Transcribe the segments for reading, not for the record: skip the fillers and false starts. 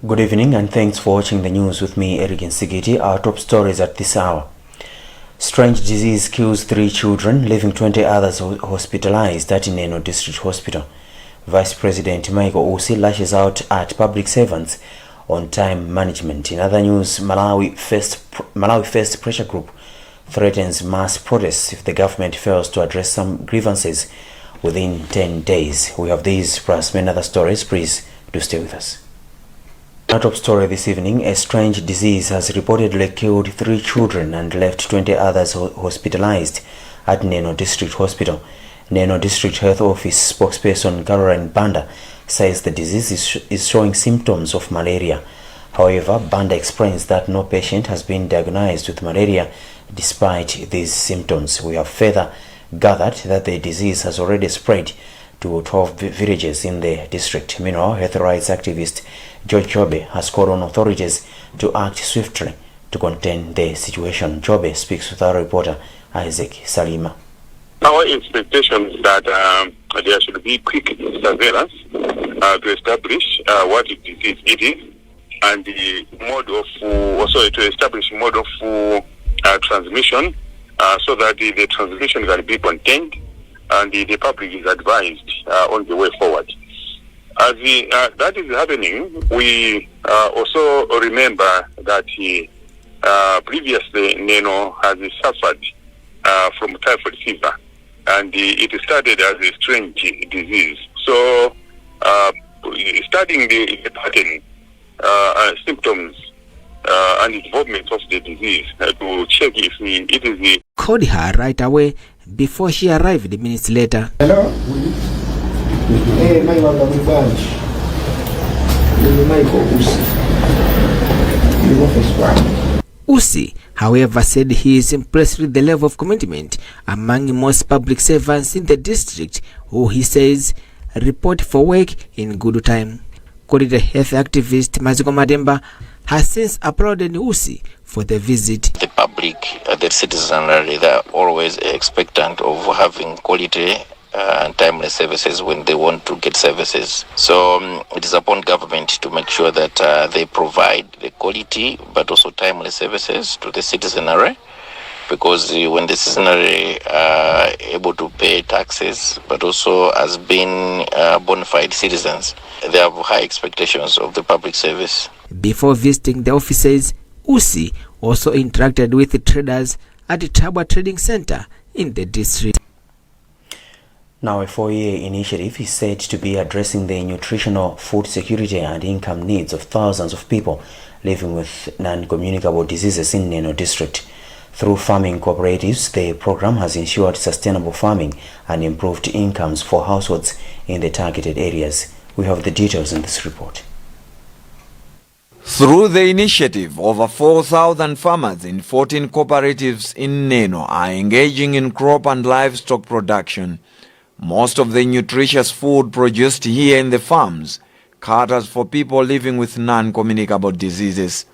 Good evening and thanks for watching the news with me, Eric Nsigiti. Our top stories at this hour. Strange disease kills 3 children, leaving 20 others hospitalized at Neno District Hospital. Vice President Michael Usi lashes out at public servants on time management. In other news, Malawi First Pressure Group threatens mass protests if the government fails to address some grievances within 10 days. We have these plus many other stories. Please do stay with us. Our top story this evening: a strange disease has reportedly killed 3 children and left 20 others hospitalized at Neno District Hospital. Neno District Health Office spokesperson Caroline Banda says the disease is showing symptoms of malaria. However, Banda explains that no patient has been diagnosed with malaria despite these symptoms. We have further gathered that the disease has already spread to 12 villages in the district. Meanwhile, health rights activist George Jobe has called on authorities to act swiftly to contain the situation. Jobe speaks with our reporter Isaac Salima. Our expectation is that there should be quick surveillance to establish what disease it is, and the mode of also to establish mode of transmission, so that the transmission can be contained and the public is advised on the way forward. As that is happening, we also remember that previously Neno has suffered from typhoid fever, and it started as a strange disease. So, studying the pattern, symptoms, and involvement of the disease to check if it is the... Called her right away before she arrived minutes later. Hello? Hey, my bunch. Usi, however, said he is impressed with the level of commitment among most public servants in the district, who he says report for work in good time. Quality health activist Maziko Mademba has since applauded Usi for the visit. The public, the citizenry, they are always expectant of having quality and timely services when they want to get services. So it is upon government to make sure that they provide the quality but also timely services to the citizenry, because when the citizenry are able to pay taxes but also as being bona fide citizens, they have high expectations of the public service. Before visiting the offices, Usi also interacted with the traders at the Tabwa Trading Center in the district. Now, a 4-year initiative is said to be addressing the nutritional, food security and income needs of thousands of people living with non-communicable diseases in Neno District. Through farming cooperatives, the program has ensured sustainable farming and improved incomes for households in the targeted areas. We have the details in this report. Through the initiative, over 4,000 farmers in 14 cooperatives in Neno are engaging in crop and livestock production. Most of the nutritious food produced here in the farms caters for people living with non-communicable diseases.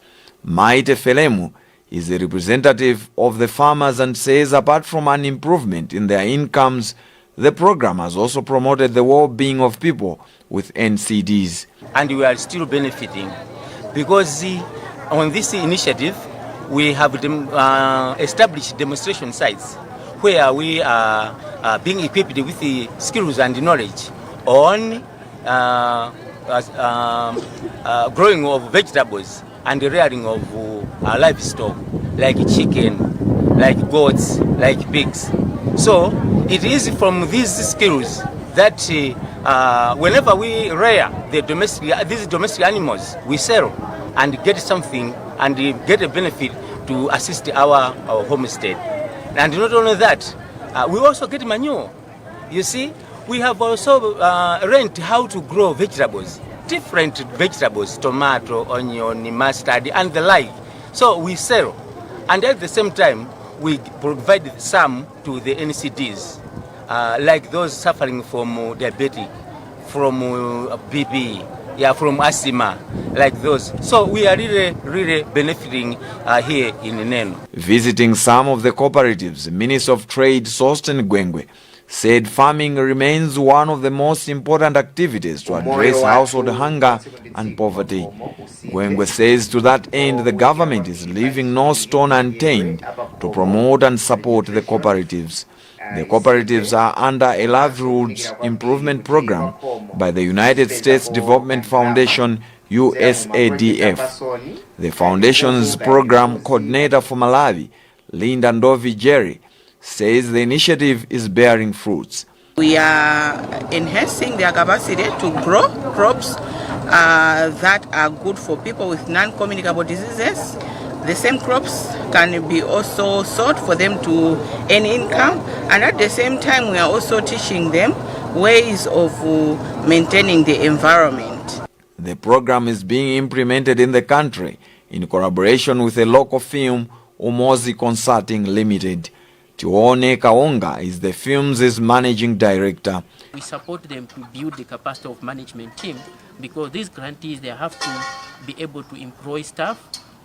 Maite Felemu is the representative of the farmers and says apart from an improvement in their incomes, the program has also promoted the well-being of people with NCDs. And we are still benefiting because on this initiative we have established demonstration sites where we are being equipped with the skills and knowledge on growing of vegetables and rearing of livestock like chicken, like goats, like pigs. So it is from these skills that whenever we rear these domestic animals, we sell and get something and get a benefit to assist our homestead. And not only that, we also get manure. You see, we have also learned how to grow vegetables, different vegetables, tomato, onion, mustard, and the like. So we sell. And at the same time, we provide some to the NCDs, like those suffering from diabetes, from BP, from asthma, like those. So we are really benefiting here in Neno. Visiting some of the cooperatives, Minister of Trade Sosten Gwengwe said farming remains one of the most important activities to address household hunger and poverty. Gwengwe says to that end the government is leaving no stone unturned to promote and support the cooperatives. The cooperatives are under a livelihoods improvement program by the United States Development Foundation, USADF. The foundation's program coordinator for Malawi, Linda Ndovi Jerry, says the initiative is bearing fruits. We are enhancing their capacity to grow crops that are good for people with non-communicable diseases. The same crops can be also sold for them to earn income, and at the same time we are also teaching them ways of maintaining the environment. The program is being implemented in the country in collaboration with a local firm, Umozi Consulting Limited. Tione Kaonga is the firm's managing director. We support them to build the capacity of management team, because these grantees, they have to be able to employ staff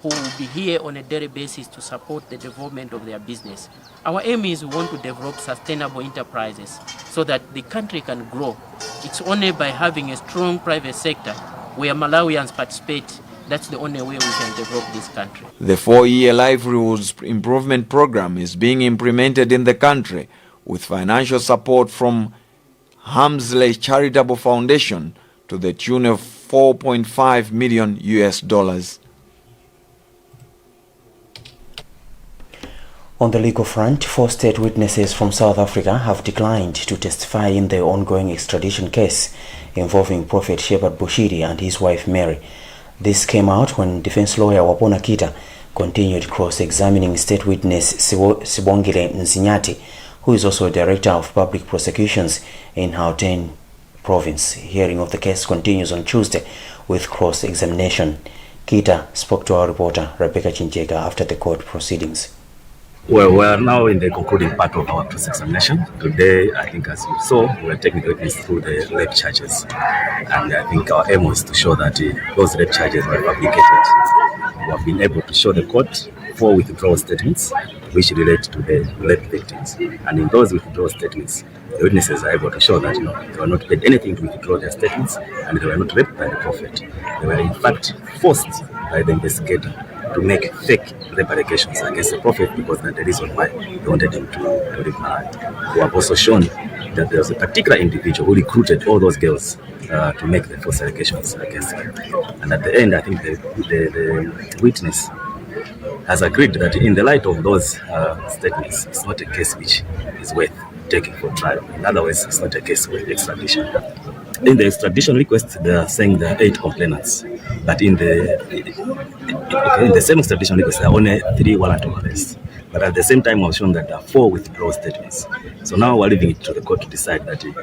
who will be here on a daily basis to support the development of their business. Our aim is we want to develop sustainable enterprises so that the country can grow. It's only by having a strong private sector where Malawians participate. That's the only way we can develop this country. The 4-year livelihoods improvement program is being implemented in the country with financial support from Hamsley Charitable Foundation to the tune of $4.5 million. On the legal front, 4 state witnesses from South Africa have declined to testify in the ongoing extradition case involving Prophet Shepherd Bushiri and his wife Mary. This came out when defense lawyer Wapona Kita continued cross-examining state witness Sibongile Nzinyati, who is also director of public prosecutions in Gauteng province. Hearing of the case continues on Tuesday with cross-examination. Kita spoke to our reporter Rebecca Chinchega after the court proceedings. Well, we are now in the concluding part of our cross-examination. Today, I think as you saw, we are taking witness through the rape charges. And I think our aim was to show that those rape charges were fabricated. We have been able to show the court 4 withdrawal statements which relate to the rape victims. And in those withdrawal statements, the witnesses are able to show that they were not paid anything to withdraw their statements, and they were not raped by the prophet. They were in fact forced by the investigator to make fake rape allegations against the prophet because that's the reason why they wanted him to leave Malawi. We have also shown that there was a particular individual who recruited all those girls to make the false allegations against him. And at the end, I think the witness has agreed that in the light of those statements, it's not a case which is worth taking for trial. In other words, it's not a case with extradition. In the extradition request, they are saying there are 8 complainants, but in the same extradition request, there are only 3 warrant of arrest. But at the same time, I was shown that there are 4 withdrawal statements. So now we're leaving it to the court to decide that you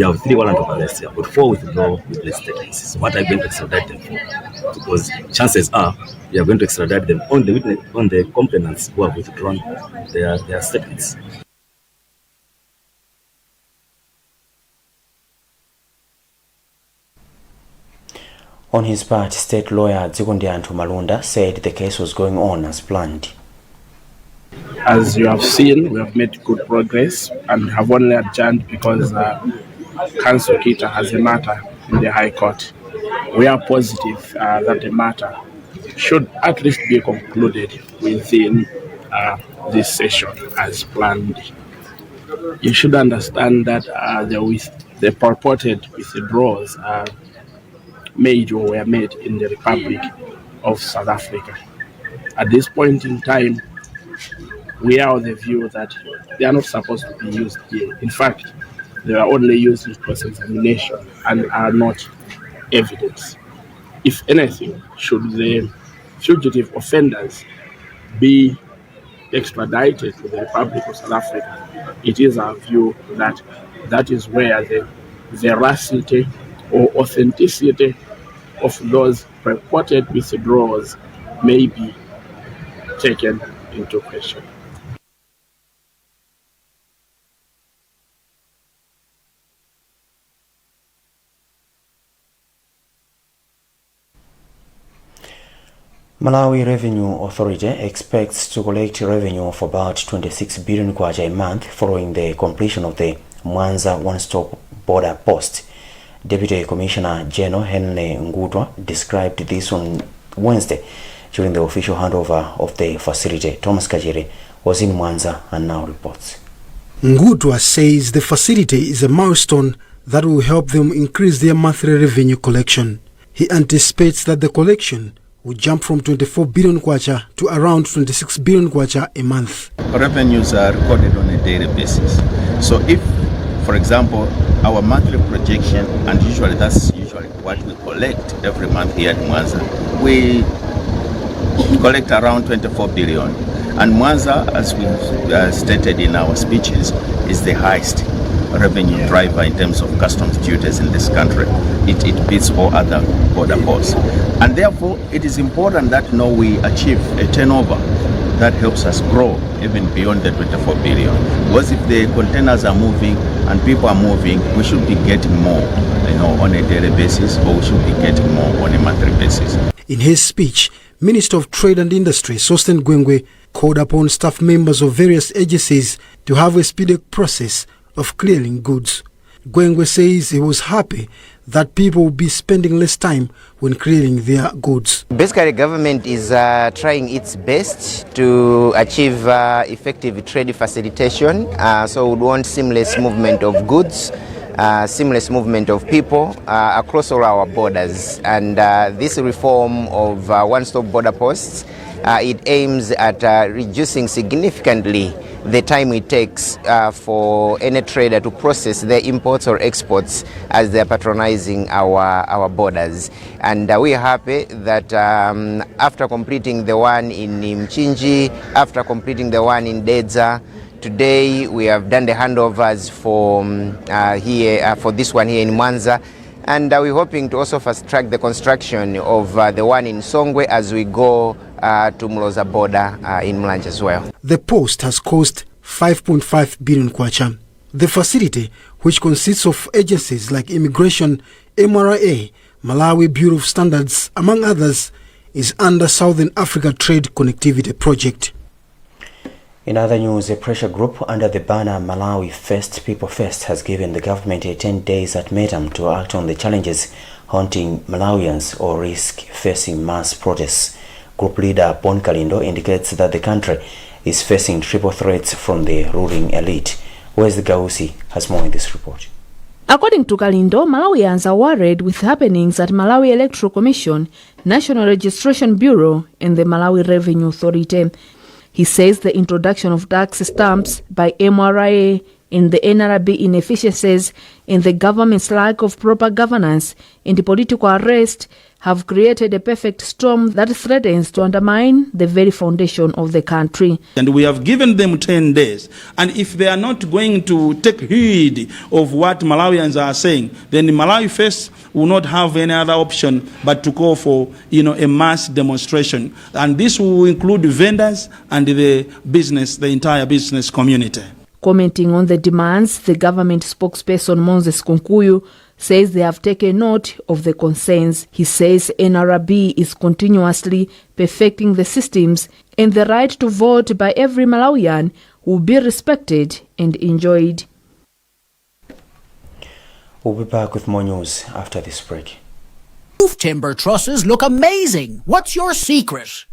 have 3 warrant of arrest, you have got 4 withdrawal witness statements. So what are you going to extradite them for? Because chances are you are going to extradite them on the complainants who have withdrawn their statements. On his part, state lawyer Dzikondianthu Malunda said the case was going on as planned. As you have seen, we have made good progress and have only adjourned because Counsel Kita has a matter in the High Court. We are positive that the matter should at least be concluded within this session as planned. You should understand that the purported withdrawals made or were made in the Republic of South Africa. At this point in time, we are of the view that they are not supposed to be used here. In fact, they are only used in cross-examination and are not evidence. If anything, should the fugitive offenders be extradited to the Republic of South Africa, it is our view that that is where the veracity or authenticity of those purported withdrawals may be taken into question. Malawi Revenue Authority expects to collect revenue of about 26 billion kwacha a month following the completion of the Mwanza one-stop border post. Deputy Commissioner General Henry Ngutwa described this on Wednesday during the official handover of the facility. Thomas Kajiri was in Mwanza and now reports. Ngutwa says the facility is a milestone that will help them increase their monthly revenue collection. He anticipates that the collection will jump from 24 billion kwacha to around 26 billion kwacha a month. Revenues are recorded on a daily basis. So if, for example, our monthly projection, and that's usually what we collect every month here at Mwanza, we collect around 24 billion. And Mwanza, as we stated in our speeches, is the highest revenue driver in terms of customs duties in this country. It beats all other border posts. And therefore, it is important that now we achieve a turnover that helps us grow even beyond the 24 billion. Because if the containers are moving and people are moving, we should be getting more, on a daily basis, or we should be getting more on a monthly basis. In his speech, Minister of Trade and Industry, Sosten Gwengwe, called upon staff members of various agencies to have a speedy process of clearing goods. Gwengwe says he was happy that people will be spending less time when clearing their goods. Basically, government is trying its best to achieve effective trade facilitation. So we want seamless movement of goods, seamless movement of people across all our borders. And this reform of one-stop border posts, it aims at reducing significantly the time it takes for any trader to process their imports or exports as they are patronizing our borders. And we are happy that after completing the one in Mchinji, after completing the one in Dedza, today we have done the handovers for for this one here in Mwanza. And we're hoping to also fast-track the construction of the one in Songwe as we go to Mloza border in Mlanje as well. The post has cost 5.5 billion kwacha. The facility, which consists of agencies like Immigration, MRA, Malawi Bureau of Standards, among others, is under Southern Africa Trade Connectivity Project. In other news, a pressure group under the banner Malawi First, People First has given the government a 10 days ultimatum to act on the challenges haunting Malawians or risk facing mass protests. Group leader Bon Kalindo indicates that the country is facing triple threats from the ruling elite. Wes Gausi has more in this report. According to Kalindo, Malawians are worried with happenings at Malawi Electoral Commission, National Registration Bureau and the Malawi Revenue Authority. He says the introduction of tax stamps by MRA and the NRB inefficiencies and the government's lack of proper governance and the political arrest have created a perfect storm that threatens to undermine the very foundation of the country. And we have given them 10 days. And if they are not going to take heed of what Malawians are saying, then Malawi First will not have any other option but to call for, a mass demonstration. And this will include vendors and the entire business community. Commenting on the demands, the government spokesperson Moses Kunkuyu says they have taken note of the concerns. He says NRB is continuously perfecting the systems and the right to vote by every Malawian will be respected and enjoyed. We'll be back with more news after this break. Roof timber trusses look amazing. What's your secret?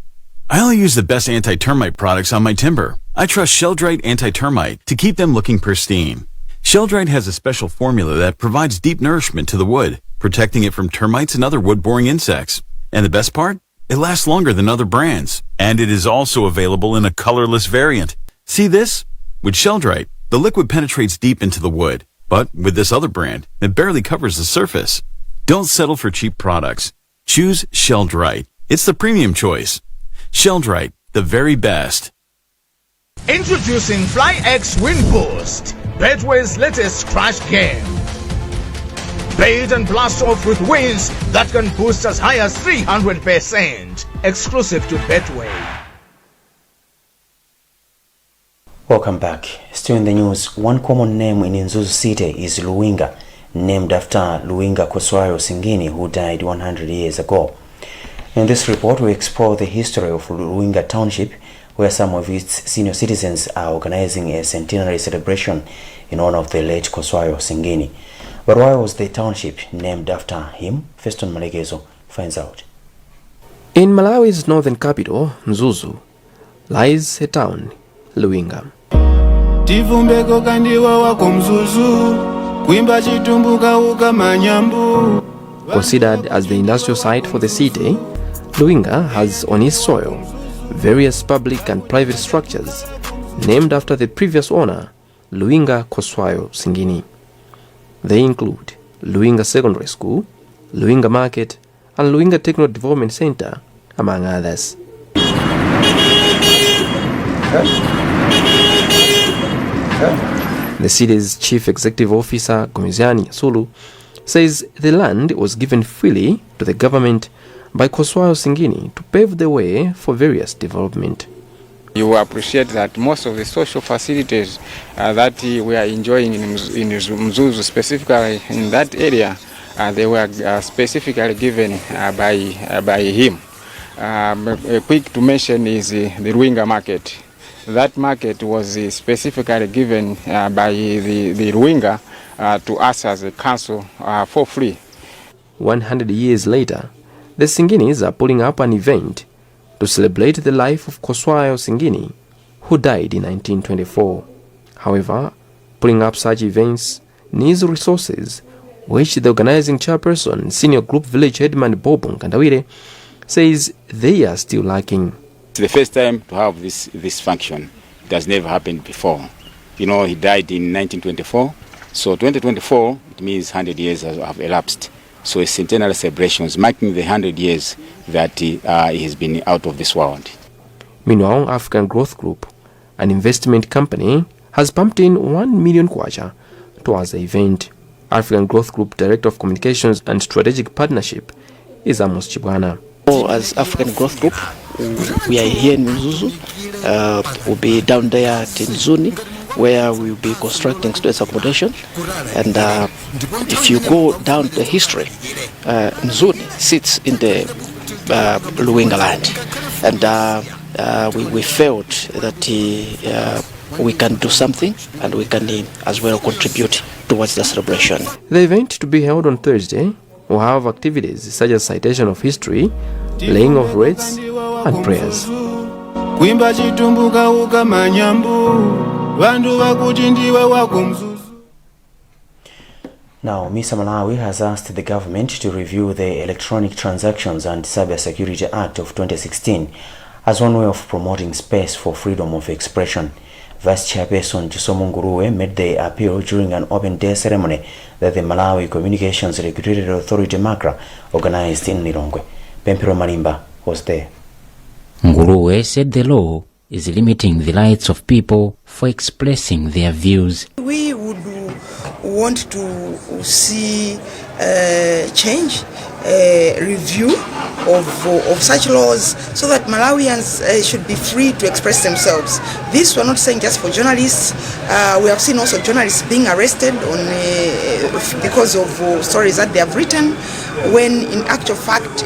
I only use the best anti-termite products on my timber. I trust Sheldrite Anti-Termite to keep them looking pristine. Sheldrite has a special formula that provides deep nourishment to the wood, protecting it from termites and other wood-boring insects. And the best part? It lasts longer than other brands. And it is also available in a colorless variant. See this? With Sheldrite, the liquid penetrates deep into the wood. But with this other brand, it barely covers the surface. Don't settle for cheap products. Choose Sheldrite. It's the premium choice. Sheldrite, the very best. Introducing FlyX Win Boost, Betway's latest crash game. Bait and blast off with wins that can boost as high as 300%. Exclusive to Betway. Welcome back. Still in the news, one common name in Nzuzu City is Luwinga, named after Luwinga Koswayo Singini, who died 100 years ago. In this report, we explore the history of Luwinga Township, where some of its senior citizens are organizing a centenary celebration in honor of the late Koswayo Singini. But why was the township named after him? Feston Malegezo finds out. In Malawi's northern capital, Mzuzu, lies a town, Luinga. Considered as the industrial site for the city, Luinga has on its soil various public and private structures named after the previous owner, Luinga Koswayo Singini. They include Luinga Secondary School, Luinga Market, and Luinga Techno Development Center, among others. The city's chief executive officer, Gomiziani Sulu, says the land was given freely to the government by Koswayo Singini to pave the way for various development. You will appreciate that most of the social facilities that we are enjoying in Mzuzu, specifically in that area, they were specifically given by him. Quick to mention is the Luinga market. That market was specifically given by the Luinga to us as a council for free. 100 years later, the Singinis are pulling up an event to celebrate the life of Koswayo Singini, who died in 1924. However, pulling up such events needs resources, which the organizing chairperson, Senior Group Village Headman Bob Nkandawire, says they are still lacking. It's the first time to have this function. It has never happened before. You know, he died in 1924, so 2024, it means 100 years have elapsed. So it's centenary celebrations marking the 100 years that he has been out of this world. Meanwhile, African Growth Group, an investment company, has pumped in 1 million kwacha towards the event. African Growth Group Director of Communications and Strategic Partnership is Amos Chibwana. As African Growth Group, we are here in Mzuzu. We'll be down there at Nzuni, where we'll be constructing students' accommodation. And if you go down the history, Nzuni sits in the Luinga land. And we felt that we can do something and we can as well contribute towards the celebration. The event, to be held on Thursday, will have activities such as citation of history, laying of wreaths, and prayers. Now, Mr. Malawi has asked the government to review the Electronic Transactions and Cybersecurity Act of 2016 as one way of promoting space for freedom of expression. Vice Chairperson Chisomo Nguruwe made the appeal during an open day ceremony that the Malawi Communications Regulatory Authority MACRA organized in Lilongwe. Pempero Malimba was there. Nguruwe said the law is limiting the rights of people for expressing their views. We would want to see change, review of such laws so that Malawians should be free to express themselves. This we're not saying just for journalists. We have seen also journalists being arrested because of stories that they have written, when in actual fact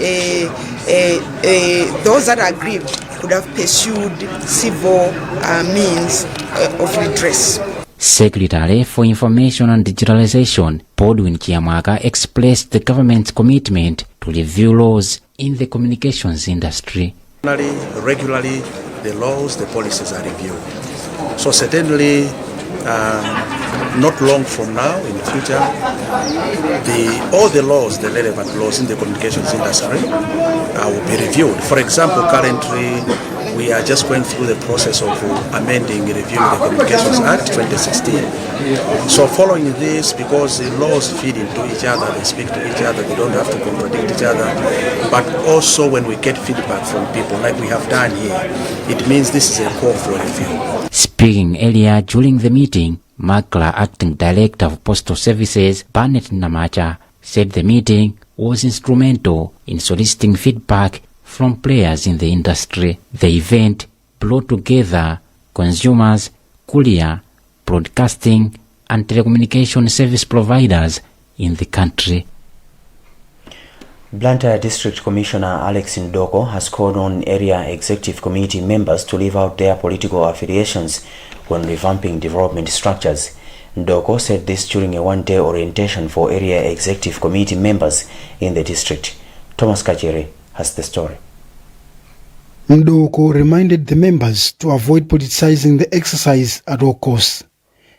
those that are aggrieved could have pursued civil means of redress. Secretary for Information and Digitalization, Podwin Chiamaka, expressed the government's commitment to review laws in the communications industry. Regularly, the laws, the policies are reviewed. So certainly, not long from now, in the future, all the laws, the relevant laws in the communications industry will be reviewed. For example, currently, we are just going through the process of amending and reviewing the Communications Act 2016. So following this, because the laws feed into each other, they speak to each other, they don't have to contradict each other, but also when we get feedback from people like we have done here, it means this is a call for review. Speaking earlier during the meeting, MACRA Acting Director of Postal Services, Barnett Namacha, said the meeting was instrumental in soliciting feedback from players in the industry. The event brought together consumers, courier, broadcasting and telecommunication service providers in the country. Blantyre District Commissioner Alex Ndoko has called on area executive committee members to leave out their political affiliations when revamping development structures. Ndoko said this during a one-day orientation for area executive committee members in the district. Thomas Kachere has the story. Ndoko reminded the members to avoid politicizing the exercise at all costs.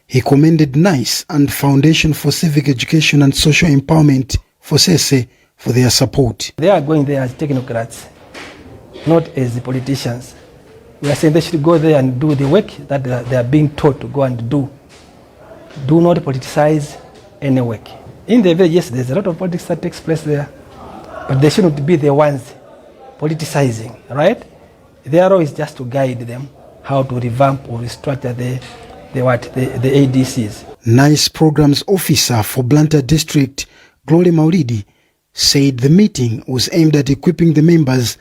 He commended NICE and Foundation for Civic Education and Social Empowerment for SESE for their support. They are going there as technocrats, not as the politicians. We are saying they should go there and do the work that they are being taught to go and do. Do not politicize any work. In the village, yes, there's a lot of politics that takes place there, but they shouldn't be the ones politicizing, right? Their role is just to guide them how to revamp or restructure the ADCs. NICE Programs Officer for Blantyre District, Glory Maulidi, said the meeting was aimed at equipping the members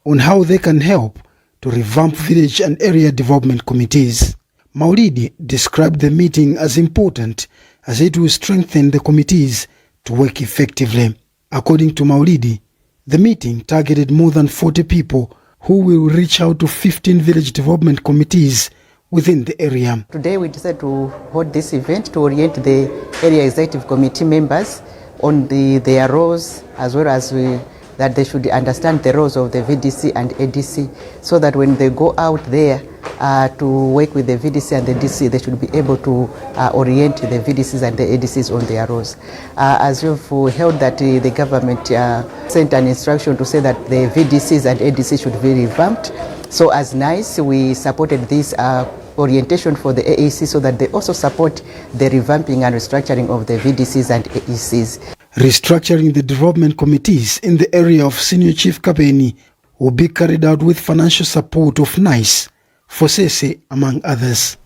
on how they can help to revamp village and area development committees. Maulidi described the meeting as important as it will strengthen the committees to work effectively. According to Maulidi, the meeting targeted more than 40 people who will reach out to 15 village development committees within the area. Today we decided to hold this event to orient the area executive committee members on their roles, as well as that they should understand the roles of the VDC and ADC, so that when they go out there to work with the VDC and the DC, they should be able to orient the VDCs and the ADCs on their roles. As you've held that the government sent an instruction to say that the VDCs and ADCs should be revamped. So as NICE, we supported this orientation for the AAC so that they also support the revamping and restructuring of the VDCs and AECs. Restructuring the development committees in the area of Senior Chief Kapeni will be carried out with financial support of NICE, for SESE, among others.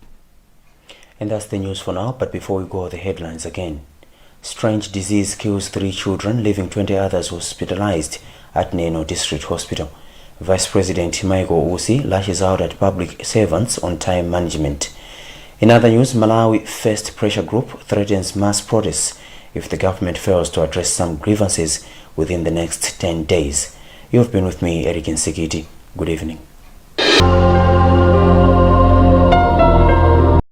And that's the news for now, but before we go, the headlines again. Strange disease kills 3 children, leaving 20 others hospitalized at Neno District Hospital. Vice President Michael Usi lashes out at public servants on time management. In other news, Malawi First Pressure Group threatens mass protests if the government fails to address some grievances within the next 10 days. You have been with me, Eric Nsikiti. Good evening.